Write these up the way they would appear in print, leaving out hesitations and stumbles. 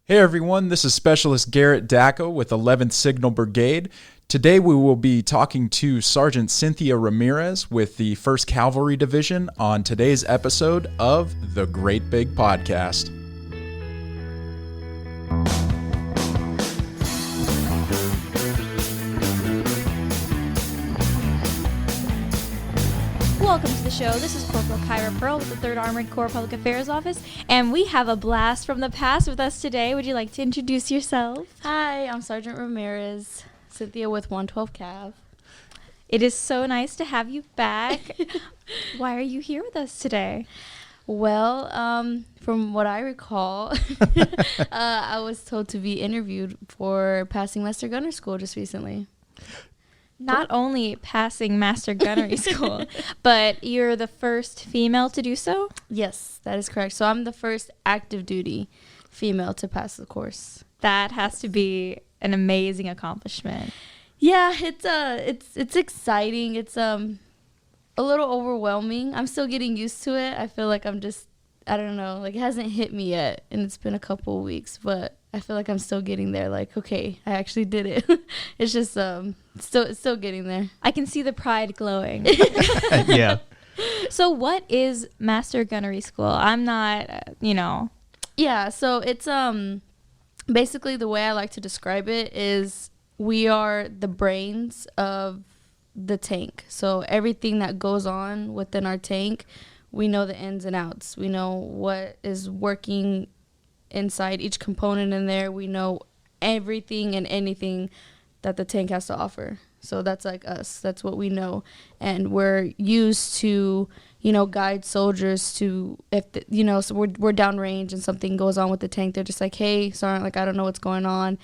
Hey everyone, this is Specialist Garrett Dacko with 11th Signal Brigade. Today we will be talking to Sergeant Cynthia Ramirez with the 1st Cavalry Division on today's episode of The Great Big Podcast. Welcome to the show. This is Corporal Kyra Pearl with the 3rd Armored Corps Public Affairs Office, and we have a blast from the past with us today. Would you like to introduce yourself? Hi, I'm Sergeant Ramirez, Cynthia with 112 Cav. It is so nice to have you back. Why are you here with us today? Well, from what I recall, I was told to be interviewed for passing Master Gunner School just recently. Not only passing Master Gunnery School, but you're the first female to do so? Yes, that is correct. So I'm the first active duty female to pass the course. That has to be an amazing accomplishment. Yeah, it's exciting. It's a little overwhelming. I'm still getting used to it. I feel like I don't know, like it hasn't hit me yet, and it's been a couple of weeks, but I feel like I'm still getting there. Like, okay, I actually did it. It's just it's still getting there. I can see the pride glowing. Yeah. So what is Master Gunnery School? I'm not, Yeah, so it's basically the way I like to describe it is we are the brains of the tank. So everything that goes on within our tank, we know the ins and outs. We know what is working inside each component in there. We know everything and anything that the tank has to offer. So that's like us. That's what we know. And we're used to, guide soldiers to, so we're downrange and something goes on with the tank. They're just like, hey, Sergeant, like, I don't know what's going on.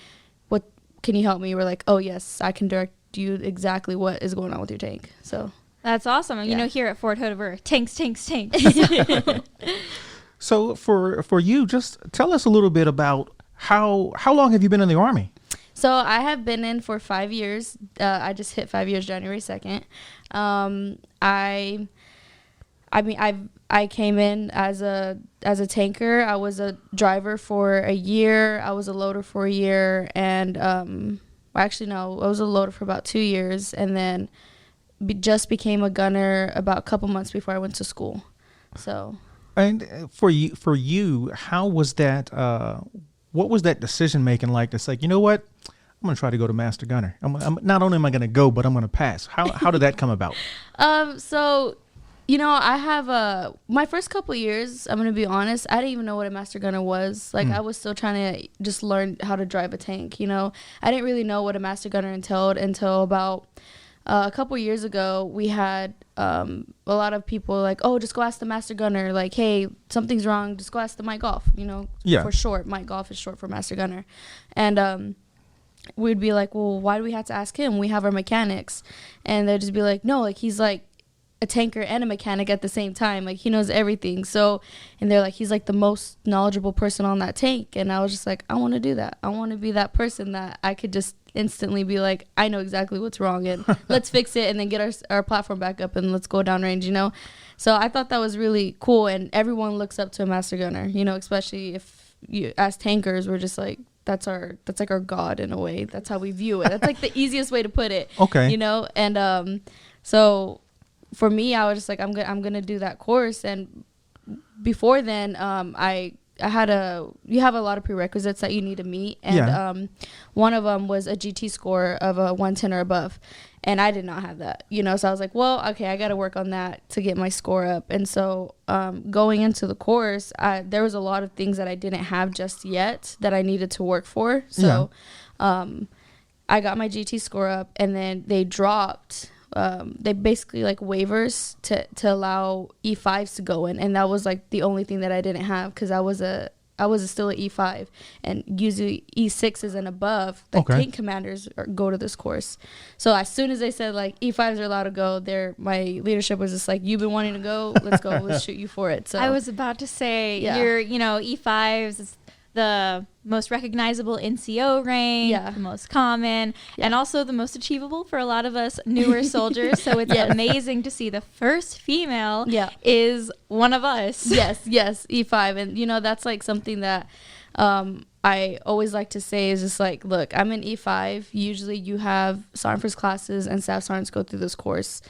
What can you help me? We're like, oh, yes, I can direct you exactly what is going on with your tank. So that's awesome. And, here at Fort Hood, we're tanks. So for you, just tell us a little bit about how long have you been in the Army? So I have been in for 5 years. I just hit 5 years January 2nd. I came in as a tanker. I was a driver for a year. I was a loader for a year, and I was a loader for about 2 years, and then just became a gunner about a couple months before I went to school. So. And for you, how was that? What was that decision making like? To say, you know what, I'm going to try to go to Master Gunner. I'm not only am I going to go, but I'm going to pass. How did that come about? So, I have my first couple years. I'm going to be honest. I didn't even know what a Master Gunner was. Like I was still trying to just learn how to drive a tank. I didn't really know what a Master Gunner entailed until about a couple years ago. We had a lot of people like, oh, just go ask the Master Gunner. Like, hey, something's wrong. Just go ask the Mike Golf. Yeah. For short, Mike Golf is short for Master Gunner. And we'd be like, well, why do we have to ask him? We have our mechanics. And they'd just be like, no, like he's like a tanker and a mechanic at the same time. Like he knows everything. So, and they're like, he's like the most knowledgeable person on that tank. And I was just like, I want to do that. I want to be that person that I could just instantly be like, I know exactly what's wrong and let's fix it and then get our platform back up and let's go downrange, So I thought that was really cool, and everyone looks up to a Master Gunner, especially if you, as tankers, we're just like, that's like our God in a way. That's how we view it. That's like the easiest way to put it. Okay. And so for me, I was just like, I'm gonna do that course. And before then, you have a lot of prerequisites that you need to meet, and one of them was a GT score of a 110 or above, and I did not have that, so I was like, well, okay, I got to work on that to get my score up. And so going into the course, there was a lot of things that I didn't have just yet that I needed to work for. So I got my GT score up, and then they dropped they basically like waivers to allow E5s to go in, and that was like the only thing that I didn't have because I was still an E5, and usually E6s and above, like tank commanders go to this course. So as soon as they said like E5s are allowed to go, my leadership was just like, you've been wanting to go, let's go, let's shoot you for it. So I was about to say, your E5s is the most recognizable NCO rank, the most common, and also the most achievable for a lot of us newer soldiers. So it's amazing to see the first female is one of us. Yes, E5. And, that's like something that I always like to say is just like, look, I'm in E5. Usually you have sergeant first classes and staff sergeants go through this course.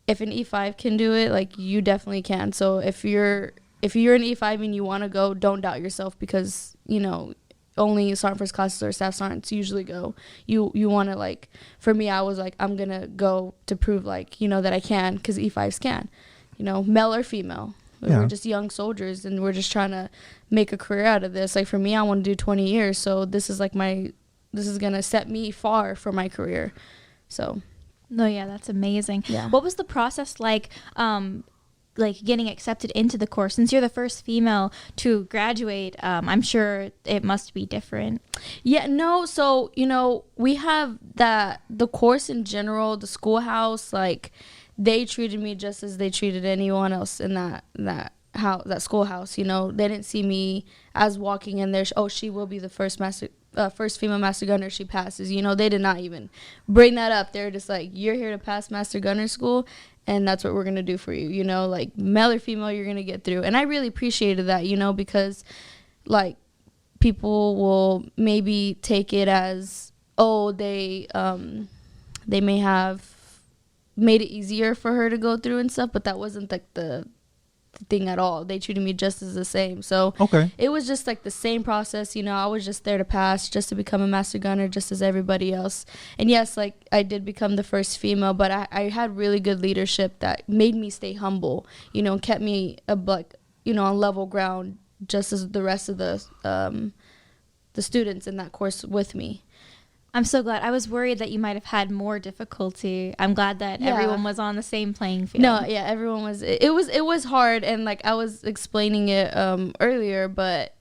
If an E5 can do it, like, you definitely can. So if you're an E5 and you want to go, don't doubt yourself, because, you know, only sergeant first classes or staff sergeants usually go. You want to, like, for me, I was like, I'm going to go to prove, like, you know, that I can, because E5s can, you know, male or female. Yeah. We're just young soldiers, and we're just trying to make a career out of this. Like, for me, I want to do 20 years, so this is like this is going to set me far for my career. So. No, yeah, that's amazing. Yeah. What was the process like getting accepted into the course? Since you're the first female to graduate, I'm sure it must be different. Yeah, no, so, you know, we have the course in general, the schoolhouse, like, they treated me just as they treated anyone else in that schoolhouse. You know, they didn't see me as walking in there, she will be the first female master gunner, she passes. You know, they did not even bring that up. They're just like, you're here to pass master gunner school, and that's what we're going to do for you. You know, like, male or female, you're going to get through. And I really appreciated that, you know, because, like, people will maybe take it as, they may have made it easier for her to go through and stuff, but that wasn't, like, the thing at all. They treated me just as the same. So it was just, like, the same process. You know, I was just there to pass, just to become a master gunner, just as everybody else. And yes, like, I did become the first female, but I had really good leadership that made me stay humble, you know, and kept me like, you know, on level ground, just as the rest of the students in that course with me. I'm so glad. I was worried that you might have had more difficulty. I'm glad that everyone was on the same playing field. No, yeah, everyone was. It was hard, and, like, I was explaining it earlier, but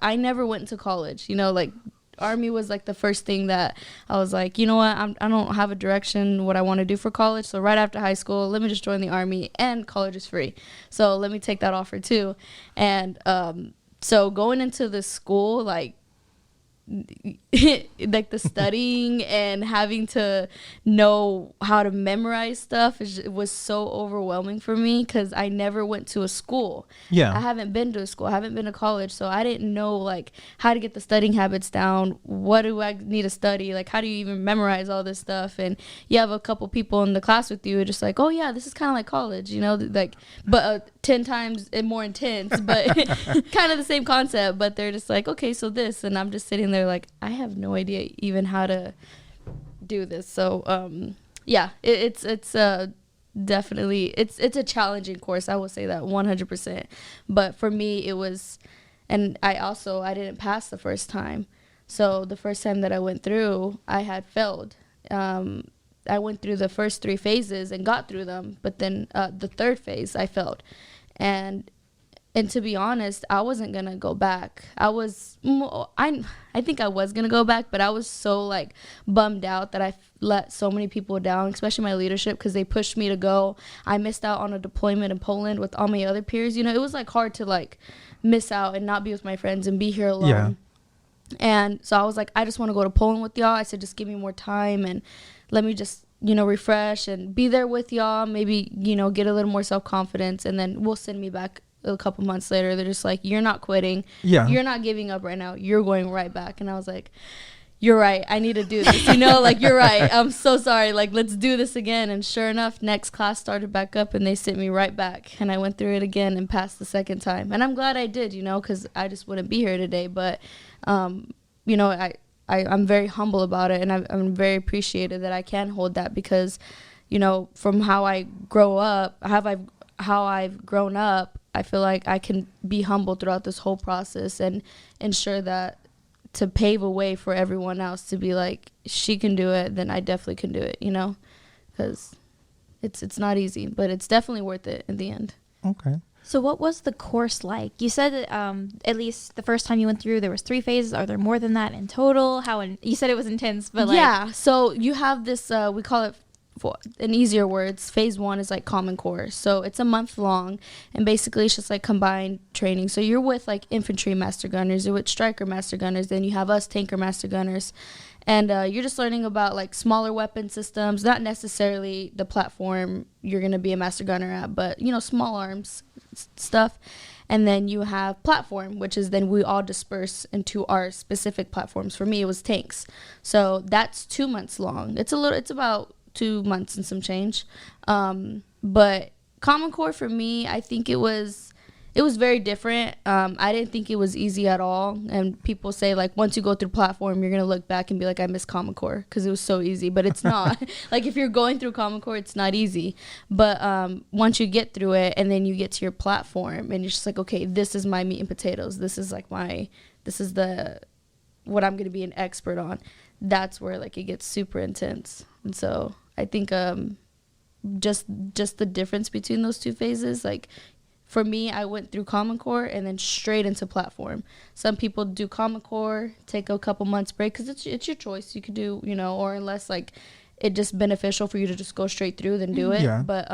I never went to college. You know, like, Army was, like, the first thing that I was like, you know what, I don't have a direction what I want to do for college. So right after high school, let me just join the Army, and college is free. So let me take that offer too. And so going into the school, like, like, the studying and having to know how to memorize stuff, it was so overwhelming for me, because I never went to a school. I haven't been to a school, I haven't been to college, so I didn't know, like, how to get the studying habits down. What do I need to study? Like, how do you even memorize all this stuff? And you have a couple people in the class with you just like, oh yeah, this is kind of like college, you know, like, but 10 times more intense, but kind of the same concept. But they're just like, okay, so this, and I'm just sitting there like, I have no idea even how to do this. So yeah, it's definitely it's a challenging course, I will say that 100%. But for me, it was, and I didn't pass the first time. So the first time that I went through, I had failed. I went through the first 3 phases and got through them, but then the third phase I failed. And to be honest, I wasn't going to go back. I think I was going to go back, but I was so, like, bummed out that I let so many people down, especially my leadership, because they pushed me to go. I missed out on a deployment in Poland with all my other peers. You know, it was, like, hard to, like, miss out and not be with my friends and be here alone. Yeah. And so I was like, I just want to go to Poland with y'all. I said, just give me more time and let me just, you know, refresh and be there with y'all, maybe, you know, get a little more self-confidence, and then we'll send me back a couple months later. They're just like, you're not quitting. Yeah. You're not giving up right now. You're going right back. And I was like, you're right. I need to do this. You know, like, you're right. I'm so sorry. Like, let's do this again. And sure enough, next class started back up and they sent me right back. And I went through it again and passed the second time. And I'm glad I did, you know, because I just wouldn't be here today. But, you know, I'm very humble about it. And I'm very appreciated that I can hold that, because, you know, from how I've grown up, I feel like I can be humble throughout this whole process and ensure that, to pave a way for everyone else to be like, she can do it, then I definitely can do it, you know, because it's not easy, but it's definitely worth it in the end. Okay. So what was the course like? You said that at least the first time you went through, there was 3 phases. Are there more than that in total? You said it was intense, but like... Yeah, so you have this, we call it, for in easier words, phase 1 is like Common Core. So it's a month long, and basically it's just like combined training. So you're with like infantry master gunners, you're with striker master gunners, then you have us tanker master gunners. And you're just learning about like smaller weapon systems, not necessarily the platform you're going to be a master gunner at, but, you know, small arms stuff. And then you have platform, which is then we all disperse into our specific platforms. For me, it was tanks. So that's 2 months long. It's about 2 months and some change. But Common Core for me, I think it was very different. I didn't think it was easy at all. And people say, like, once you go through platform, you're going to look back and be like, I miss Common Core because it was so easy. But it's not. Like, if you're going through Common Core, it's not easy. But once you get through it and then you get to your platform and you're just like, okay, this is my meat and potatoes. This is like what I'm going to be an expert on. That's where, like, it gets super intense. And so I think just the difference between those two phases, like, for me, I went through Common Core and then straight into platform. Some people do Common Core, take a couple months break because it's your choice. You could do, or unless like it just beneficial for you to just go straight through, then do it. Yeah. But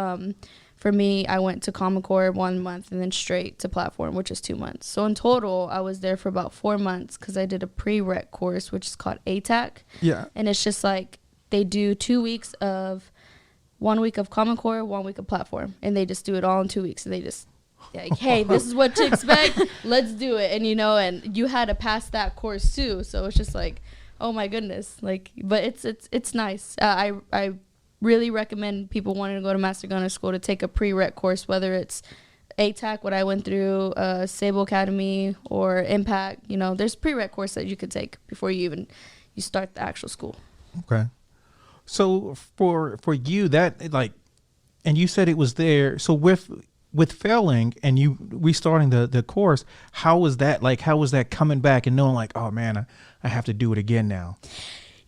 for me, I went to Common Core 1 month and then straight to platform, which is 2 months. So in total, I was there for about 4 months because I did a prereq course, which is called ATAC. Yeah. And it's just like they do 2 weeks of 1 week of Common Core, 1 week of platform, and they just do it all in 2 weeks, and they just like, hey, this is what to expect. Let's do it. And, and you had to pass that course too. So it's just like, oh my goodness. Like, but it's nice. I really recommend people wanting to go to Master Gunner School to take a prereq course, whether it's ATAC, what I went through, Sable Academy, or Impact. There's prereq course that you could take before you start the actual school. Okay. So for you, that, like, and you said it was there. So with failing and you restarting the course, how was that? Like, how was that coming back and knowing like, oh man, I have to do it again now?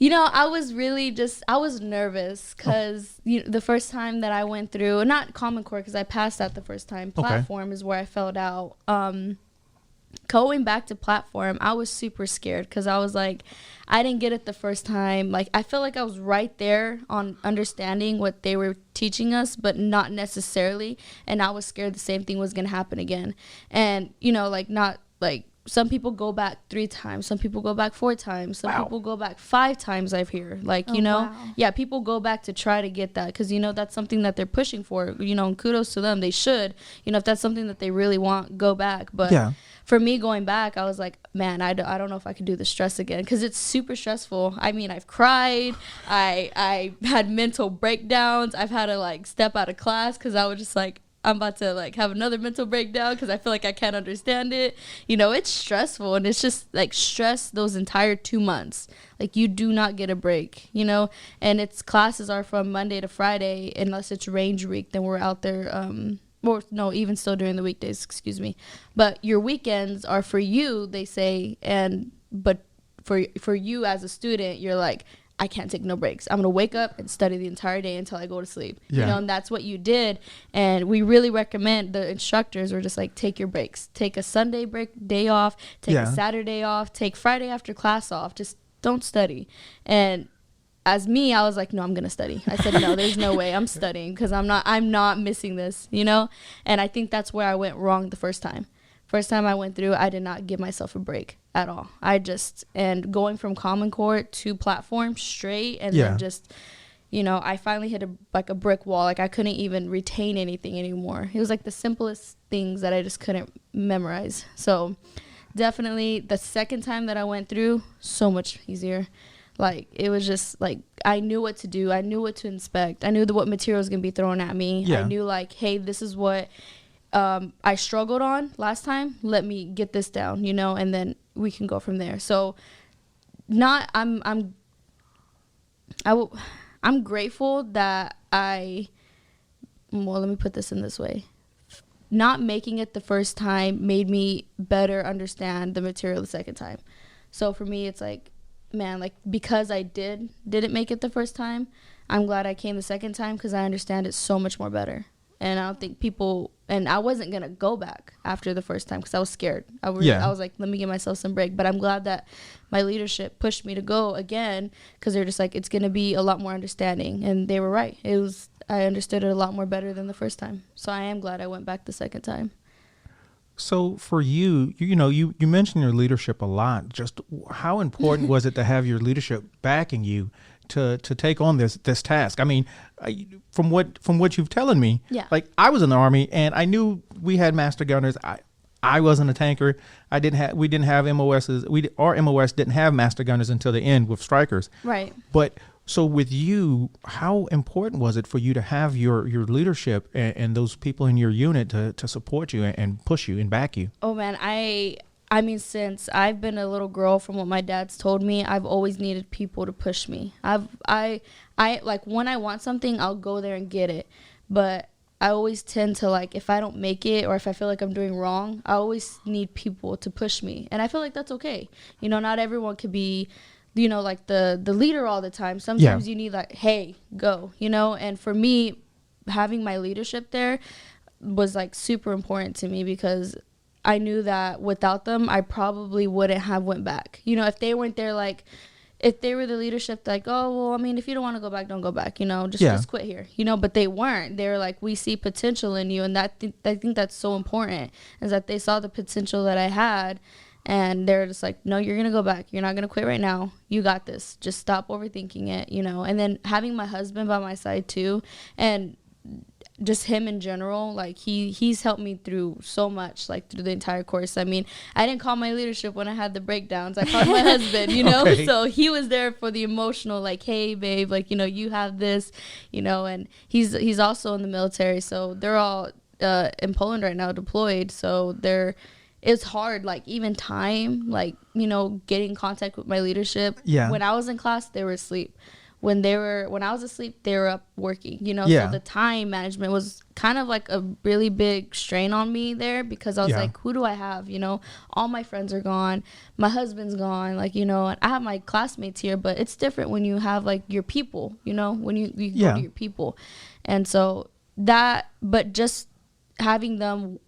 I was really I was nervous because the first time that I went through, not Common Core because I passed that the first time. Platform is where I fell out. Going back to platform, I was super scared because I was like, I didn't get it the first time. Like, I felt like I was right there on understanding what they were teaching us, but not necessarily. And I was scared the same thing was going to happen again. And, not like some people go back 3 times. Some people go back 4 times. Some people go back 5 times, I've heard. Like, wow. Yeah, people go back to try to get that because, that's something that they're pushing for, and kudos to them. They should, if that's something that they really want, go back. But yeah. For me going back, I was like, man, I don't know if I could do the stress again because it's super stressful. I mean, I've cried. I had mental breakdowns. I've had to like step out of class because I was just like, I'm about to like have another mental breakdown because I feel like I can't understand it. It's stressful, and it's just like stress those entire 2 months. Like, you do not get a break, and its classes are from Monday to Friday unless it's range week. Then we're out there. Or no, even still during the weekdays, excuse me. But your weekends are for you, they say, but for you as a student, you're like, I can't take no breaks. I'm going to wake up and study the entire day until I go to sleep. Yeah. And that's what you did. And we really recommend, the instructors were just like, take your breaks. Take a Sunday day off, take a Saturday off, take Friday after class off. Just don't study. And as me, I was like, no, I'm going to study. I said, no, there's no way I'm studying because I'm not missing this, And I think that's where I went wrong the first time. First time I went through, I did not give myself a break at all. And going from Common Core to platform straight and then just, I finally hit a brick wall. Like, I couldn't even retain anything anymore. It was like the simplest things that I just couldn't memorize. So definitely the second time that I went through, so much easier. Like, it was just like, I knew what to do. I knew what to inspect. I knew what material was going to be thrown at me. Yeah. I knew like, hey, this is what I struggled on last time. Let me get this down, and then we can go from there. So I'm grateful that let me put this in this way. Not making it the first time made me better understand the material the second time. So for me, it's like, man, like, because I didn't make it the first time, I'm glad I came the second time because I understand it so much more better. And I don't think and I wasn't going to go back after the first time because I was scared. I was like, let me give myself some break. But I'm glad that my leadership pushed me to go again because they're just like, it's going to be a lot more understanding. And they were right. I understood it a lot more better than the first time. So I am glad I went back the second time. So for you, you mentioned your leadership a lot. Just how important was it to have your leadership backing you to take on this task? I mean, from what you've telling me, like, I was in the Army and I knew we had Master Gunners. I wasn't a tanker. We didn't have MOSs. Our MOS didn't have master gunners until the end with strikers. Right. But so with you, how important was it for you to have your leadership and those people in your unit to support you and push you and back you? Oh man, I mean, since I've been a little girl, from what my dad's told me, I've always needed people to push me. I like, when I want something, I'll go there and get it. But I always tend to, like, if I don't make it or if I feel like I'm doing wrong, I always need people to push me. And I feel like that's okay. You know, not everyone could be, you know, like the leader all the time. Sometimes you need, like, hey, go, you know. And for me, having my leadership there was, like, super important to me, because I knew that without them, I probably wouldn't have went back. You know, if they weren't there, like, if they were the leadership, like, oh, well, I mean, if you don't want to go back, don't go back, you know, just quit here, you know. But they weren't. They were like, we see potential in you. And I think that's so important, is that they saw the potential that I had. And they're just like, no, you're going to go back. You're not going to quit right now. You got this. Just stop overthinking it, you know. And then having my husband by my side too, and just him in general, like, he's helped me through so much, like, through the entire course. I mean, I didn't call my leadership when I had the breakdowns. I called my husband, you know. Okay. So he was there for the emotional, like, hey babe, like, you know, you have this, you know. And he's also in the military, so they're all in Poland right now, deployed. So it's hard, like, even time, like, you know, getting in contact with my leadership. Yeah. When I was in class, they were asleep. When I was asleep, they were up working, you know. So the time management was kind of like a really big strain on me there, because I was like, who do I have? You know, all my friends are gone. My husband's gone. Like, you know, and I have my classmates here, but it's different when you have, like, your people, you know, when you go to your people. And so but just having them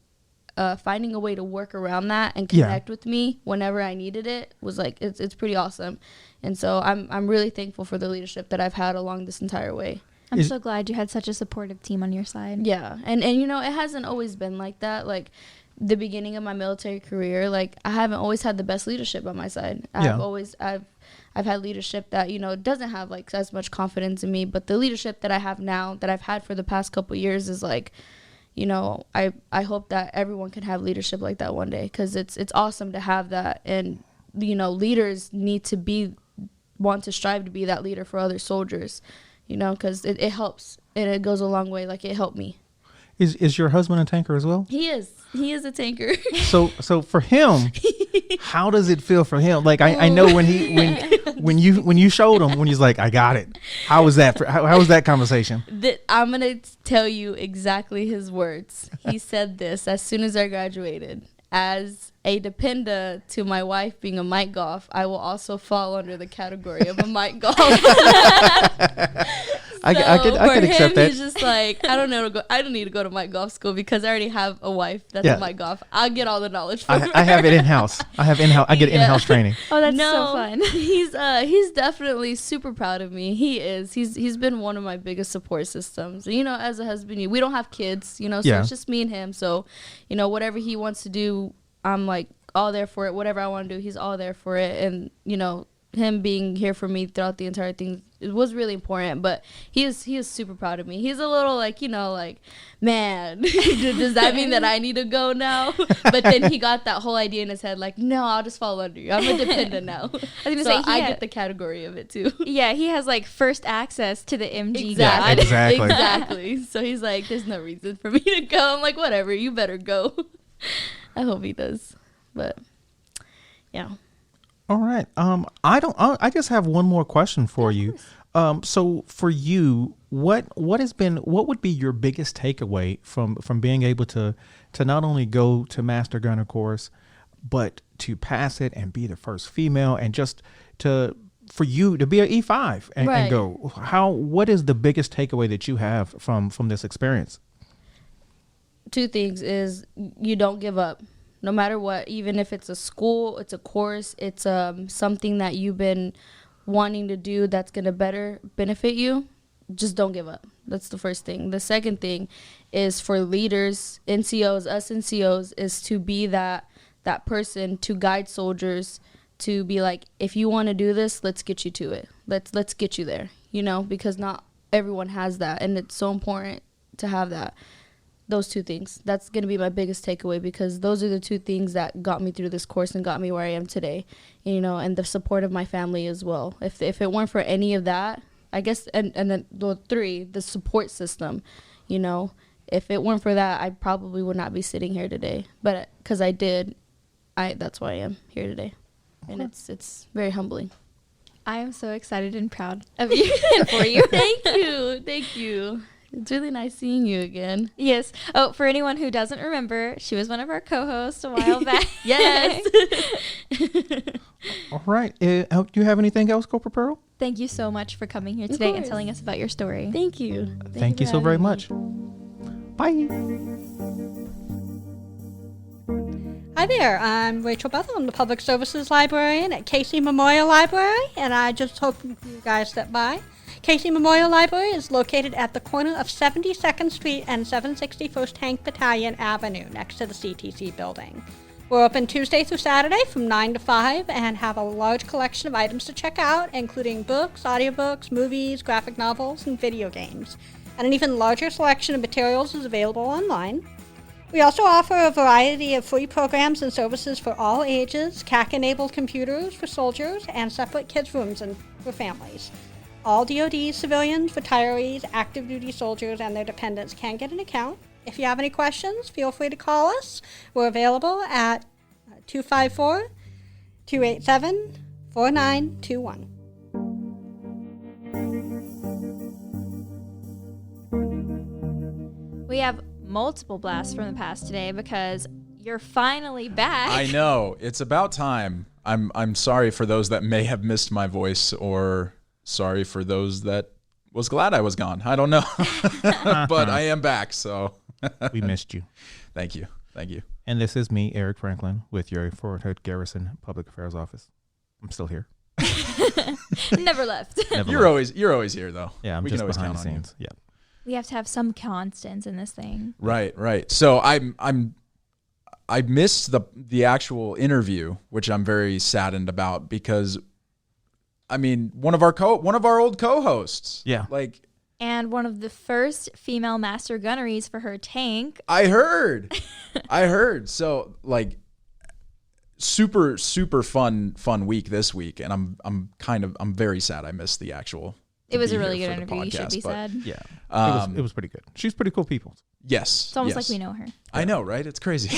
finding a way to work around that and connect with me whenever I needed it was, like, it's pretty awesome. And so I'm really thankful for the leadership that I've had along this entire way. I'm so glad you had such a supportive team on your side. Yeah. And you know, it hasn't always been like that. Like, the beginning of my military career, like, I haven't always had the best leadership on my side. I've had leadership that, you know, doesn't have, like, as much confidence in me, but the leadership that I have now, that I've had for the past couple years, is, like, you know, I hope that everyone can have leadership like that one day, because it's awesome to have that. And, you know, leaders need to want to strive to be that leader for other soldiers, you know, because it helps, and it goes a long way. Like, it helped me. Is your husband a tanker as well? He is a tanker. So for him, how does it feel for him? Like, I know when you showed him, when he's like, I got it. How was that? How was that conversation? I'm gonna tell you exactly his words. He said this as soon as I graduated: as a dependent to my wife being a mic golf, I will also fall under the category of a mic golf. I could accept that. He's just like, I don't need to go to mic golf school, because I already have a wife that's a mic golf. I'll get all the knowledge from her. I have it in-house. I get in-house training. Oh, that's so fun. He's definitely super proud of me. He is. He's been one of my biggest support systems. You know, as a husband, we don't have kids, you know, so it's just me and him. So, you know, whatever he wants to do, I'm, like, all there for it. Whatever I want to do, he's all there for it. And, you know, him being here for me throughout the entire thing, it was really important. But he is super proud of me. He's a little, like, you know, like, man, does that mean that I need to go now? But then he got that whole idea in his head, like, no, I'll just fall under you. I'm a dependent now. I get the category of it too. Yeah, he has, like, first access to the MG. Exactly. Yeah, exactly. So he's like, there's no reason for me to go. I'm like, whatever, you better go. I hope he does. But yeah. All right. I just have one more question for you. So for you, what would be your biggest takeaway from being able to not only go to Master Gunner course, but to pass it and be the first female, and just for you to be an E5 and go? What is the biggest takeaway that you have from this experience? Two things is, you don't give up. No matter what, even if it's a school, it's a course, it's something that you've been wanting to do that's going to better benefit you, just don't give up. That's the first thing. The second thing is, for leaders, NCOs, us NCOs, is to be that person to guide soldiers, to be like, if you want to do this, let's get you to it. Let's get you there, you know, because not everyone has that, and it's so important to have that. those two things. That's going to be my biggest takeaway, because those are the two things that got me through this course and got me where I am today, and the support of my family as well. If it weren't for any of that, I guess, and then the support system, if it weren't for that, I probably would not be sitting here today. But because that's why I am here today. And it's very humbling. I am so excited and proud of you and for you. Thank you. It's really nice seeing you again. Yes. Oh, for anyone who doesn't remember, she was one of our co-hosts a while back. Yes. All right. Do you have anything else, Corporal Pearl? Thank you so much for coming here today and telling us about your story. Thank you. Thank you so very much. Bye. Hi there, I'm Rachel Bethel. I'm the Public Services Librarian at Casey Memorial Library, and I just hope you guys step by. Casey Memorial Library is located at the corner of 72nd Street and 761st Tank Battalion Avenue, next to the CTC building. We're open Tuesday through Saturday from 9 to 5 and have a large collection of items to check out, including books, audiobooks, movies, graphic novels, and video games. And an even larger selection of materials is available online. We also offer a variety of free programs and services for all ages, CAC-enabled computers for soldiers, and separate kids' rooms for families. All DoD civilians, retirees, active duty soldiers, and their dependents can get an account. If you have any questions, feel free to call us. We're available at 254-287-4921. We have multiple blasts from the past today because you're finally back. I know. It's about time. I'm sorry for those that may have missed my voice, or sorry for those that was glad I was gone. I don't know. But I am back, so. We missed you. Thank you. And this is me, Eric Franklin, with your Fort Hood Garrison Public Affairs Office. I'm still here. Never left. You're always here, though. Yeah, I'm just behind the scenes. Yeah. We have to have some constants in this thing. Right. So I missed the actual interview, which I'm very saddened about, because I mean, one of our old co-hosts. Yeah. And one of the first female master gunneries for her tank. I heard. So super fun week this week, and I'm very sad I missed the actual. It was a really good interview. You should be sad. Yeah. It was pretty good. She's pretty cool people. Yes. It's almost like we know her. I know, right? It's crazy.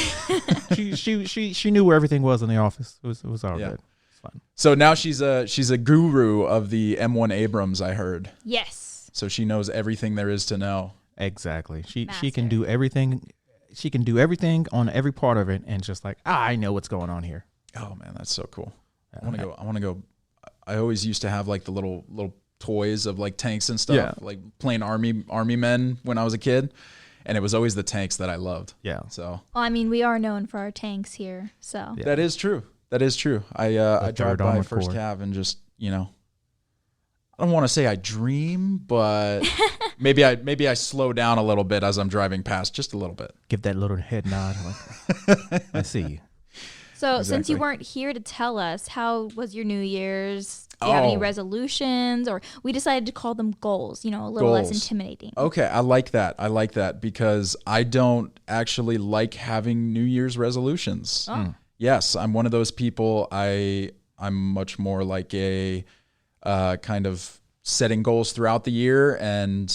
she knew where everything was in the office. It was all good. It's fun. So now she's a guru of the M1 Abrams, I heard. Yes. So she knows everything there is to know. Exactly. She can do everything. She can do everything on every part of it, and just I know what's going on here. Oh man, that's so cool. I want to go. I always used to have the little toys of tanks and stuff, playing army men when I was a kid, and it was always the tanks that I loved. Yeah. So. Well, I mean, we are known for our tanks here, so. Yeah. That is true. I drive by First Cav and just I don't want to say I dream, but maybe I slow down a little bit as I'm driving past, just a little bit. Give that little head nod. I see you. So since you weren't here to tell us, how was your New Year's? Do you have any resolutions? Or we decided to call them goals, a little less intimidating. Okay, I like that because I don't actually like having New Year's resolutions. Oh. Yes, I'm one of those people. I'm much more like a kind of setting goals throughout the year and,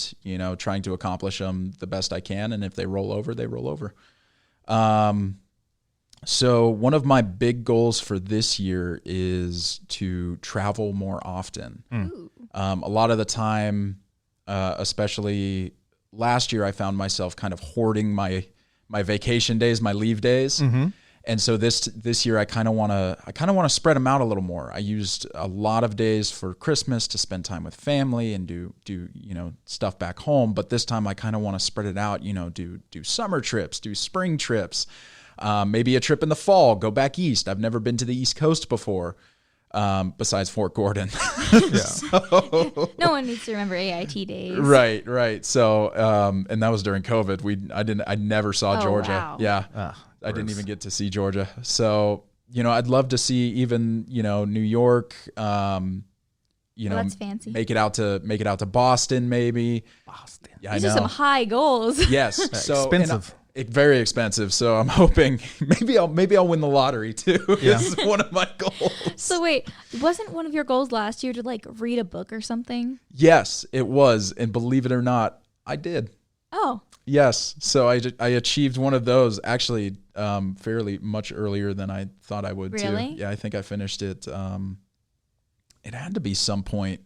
trying to accomplish them the best I can. And if they roll over, they roll over. So one of my big goals for this year is to travel more often. A lot of the time, especially last year, I found myself kind of hoarding my vacation days, my leave days. Mm-hmm. And so this year I kind of want to spread them out a little more. I used a lot of days for Christmas to spend time with family and do stuff back home, but this time I kind of want to spread it out, do summer trips, do spring trips, maybe a trip in the fall, go back east. I've never been to the East Coast before. Besides Fort Gordon. So, no one needs to remember AIT days. Right. So, and that was during COVID. I never saw Georgia. Wow. Yeah. I didn't even get to see Georgia. So, I'd love to see even, New York, that's fancy. make it out to Boston, maybe. Boston. Yeah, These I are know. some high goals. Yes, so expensive. Very expensive. So I'm hoping maybe I'll win the lottery too. Yeah. This is one of my goals. So wait, wasn't one of your goals last year to like read a book or something? Yes, it was, and believe it or not, I did. Oh. Yes, so I achieved one of those actually fairly much earlier than I thought I would Really? too. Yeah, I think I finished it. It had to be some point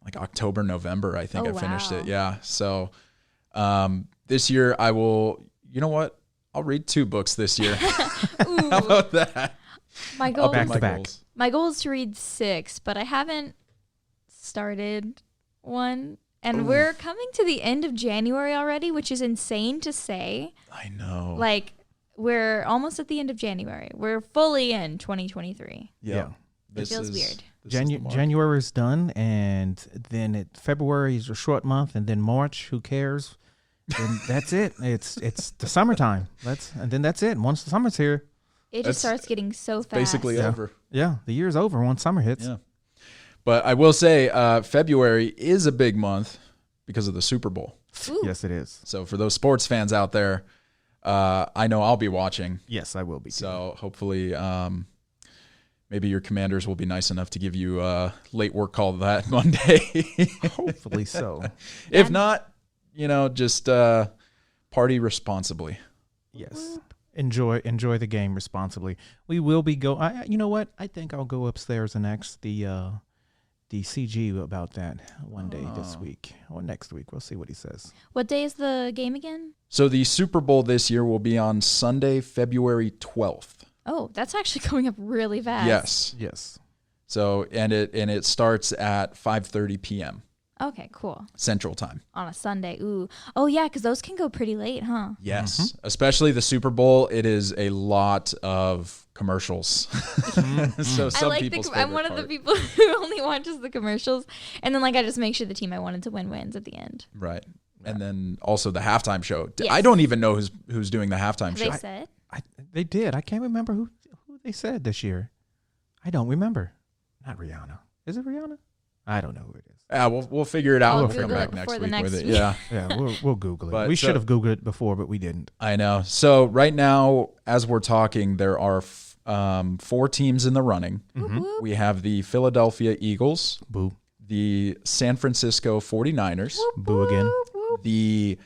like October, November. I think I finished it. Yeah, so this year I will. You know what? I'll read 2 books this year. How about that? My goal. Back to back. My goal is to read 6, but I haven't started one. And we're coming to the end of January already, which is insane to say. I know. Like, we're almost at the end of January. We're fully in 2023. Yeah. It feels weird. January is done, and then February is a short month, and then March, who cares? And that's it. It's the summertime. And then that's it. Once the summer's here, it just starts getting so fast. Basically over. Yeah, the year's over once summer hits. Yeah. But I will say February is a big month because of the Super Bowl. Ooh. Yes, it is. So for those sports fans out there, I know I'll be watching. Yes, I will be. So hopefully maybe your Commanders will be nice enough to give you a late work call that Monday. Hopefully so. If not, just party responsibly. Yes. Enjoy the game responsibly. We will be you know what? I think I'll go upstairs and ask the CG about that one day this week or next week. We'll see what he says. What day is the game again? So the Super Bowl this year will be on Sunday, February 12th. Oh, that's actually coming up really fast. Yes. So and it starts at 5:30 p.m. Okay, cool. Central Time. On a Sunday. Ooh. Oh, yeah, because those can go pretty late, huh? Yes. Especially the Super Bowl. It is a lot of commercials. So some people's I'm one of the people who only watches the commercials. And then, I just make sure the team I wanted to win wins at the end. Right. And then also the halftime show. Yes. I don't even know who's doing the halftime show. They said? They did. I can't remember who they said this year. I don't remember. Not Rihanna. Is it Rihanna? I don't know who it is. Yeah, we'll figure it out. I'll We'll come Google back it next before the week next with it. week. Yeah. Yeah, we'll Google it. But We should have Googled it before, but we didn't. I know. So right now, as we're talking, there are 4 teams in the running. Mm-hmm. We have the Philadelphia Eagles, Boo. the San Francisco 49ers, Boo again. the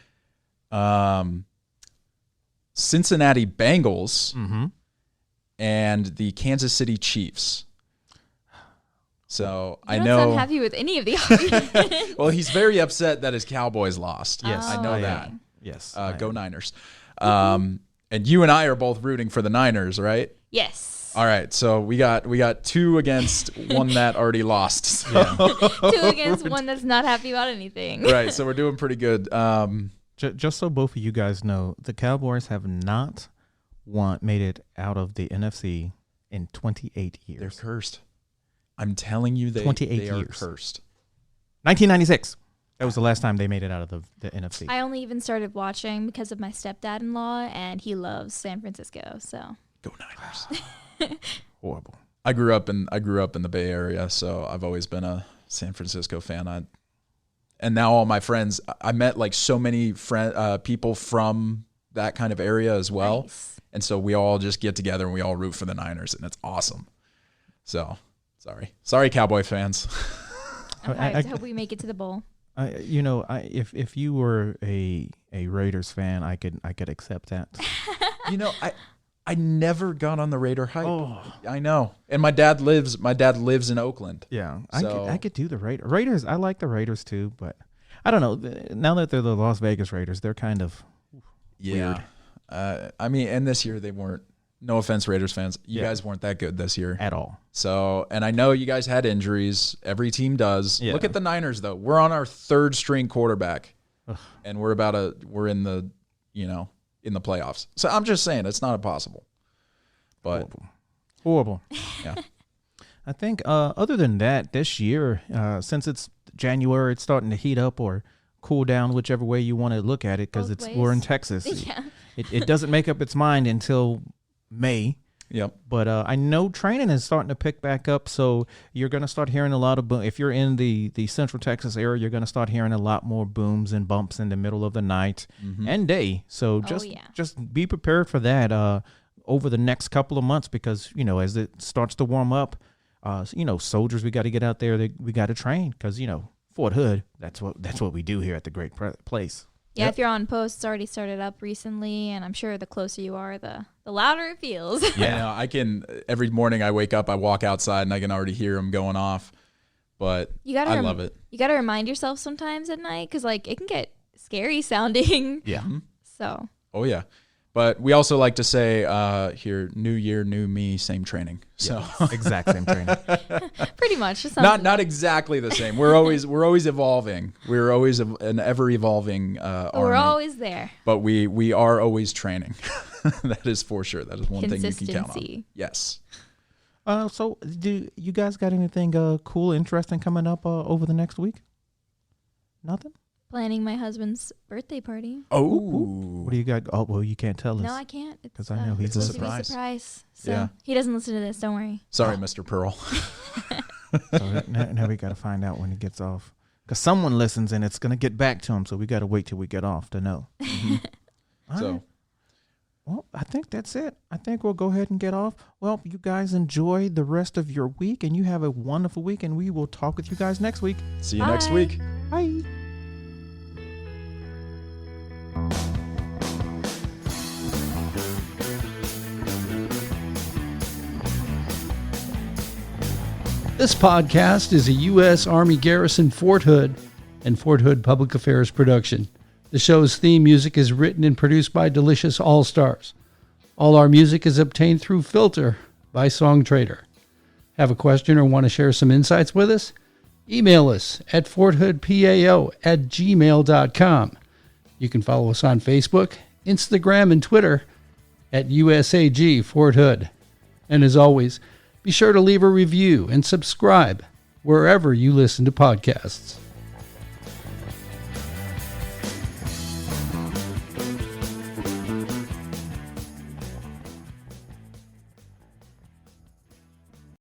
Cincinnati Bengals, Mm-hmm. and the Kansas City Chiefs. So I You don't know. sound happy with any of the options. Well, he's very upset that his Cowboys lost. Yes. I know okay. that. Yes. Go Niners. And you and I are both rooting for the Niners, right? Yes. All right. So we got 2 against one that already lost. So. 2 against 1 that's not happy about anything. Right. So we're doing pretty good. Just so both of you guys know, the Cowboys have not made it out of the NFC in 28 years. They're cursed. I'm telling you, they 28 are years. cursed. 1996. That was the last time they made it out of the NFC. I only even started watching because of my stepdad-in-law, and he loves San Francisco. So Go Niners. Horrible. I grew up in the Bay Area, so I've always been a San Francisco fan. And now all my friends, I met so many people from that kind of area as well. Nice. And so we all just get together and we all root for the Niners, and it's awesome. So sorry, Cowboy fans. I hope we make it to the bowl. If you were a Raiders fan, I could accept that. I never got on the Raider hype. Oh. I know. And my dad lives in Oakland. Yeah, So- I could do the Raiders. I like the Raiders too, but I don't know. Now that they're the Las Vegas Raiders, they're kind of Yeah. And this year they weren't. No offense, Raiders fans. You guys weren't that good this year at all. So, and I know you guys had injuries. Every team does. Yeah. Look at the Niners, though. We're on our 3rd string quarterback, and we're in the playoffs. So I'm just saying it's not impossible. But Horrible. yeah, I think other than that, this year, since it's January, it's starting to heat up or cool down, whichever way you want to look at it, because Both we're in ways. Texas. Yeah. It doesn't make up its mind until May, Yep. But I know training is starting to pick back up, so you're going to start hearing a lot of boom. If you're in the Central Texas area, you're going to start hearing a lot more booms and bumps in the middle of the night and day. So just be prepared for that over the next couple of months, because, you know, as it starts to warm up, you know, soldiers, we got to get out there. We got to train because, you know, Fort Hood, that's what we do here at the Great Place. Yeah, if you're on post, it's already started up recently, and I'm sure the closer you are, the louder it feels. Yeah, I can. Every morning I wake up, I walk outside, and I can already hear them going off. But I love it. You got to remind yourself sometimes at night, because like it can get scary sounding. Yeah. So. Oh yeah. But we also like to say here, new year, new me, same training. So exact same training. Pretty much. Not exactly the same. We're always evolving. We're always an ever evolving army. We're always there. But we are always training. That is for sure. That is one thing you can count on. Yes. So do you guys got anything cool, interesting coming up over the next week? Nothing? Planning my husband's birthday party. Oh. What do you got? Oh, well, you can't tell us. No, I can't. Because I know he's a surprise. So he doesn't listen to this. Don't worry. Sorry, Mr. Pearl. So now we got to find out when he gets off. Because someone listens and it's going to get back to him. So we got to wait till we get off to know. So. Right. Well, I think that's it. I think we'll go ahead and get off. Well, you guys enjoy the rest of your week, and you have a wonderful week, and we will talk with you guys next week. See you next week. Bye. This podcast is a U.S. Army Garrison Fort Hood and Fort Hood Public Affairs production. The show's theme music is written and produced by Delicious All-Stars. All our music is obtained through Filter by Songtrader. Have a question or want to share some insights with us? Email us at forthoodpao@gmail.com. You can follow us on Facebook, Instagram, and Twitter at USAG Fort Hood. And as always, be sure to leave a review and subscribe wherever you listen to podcasts.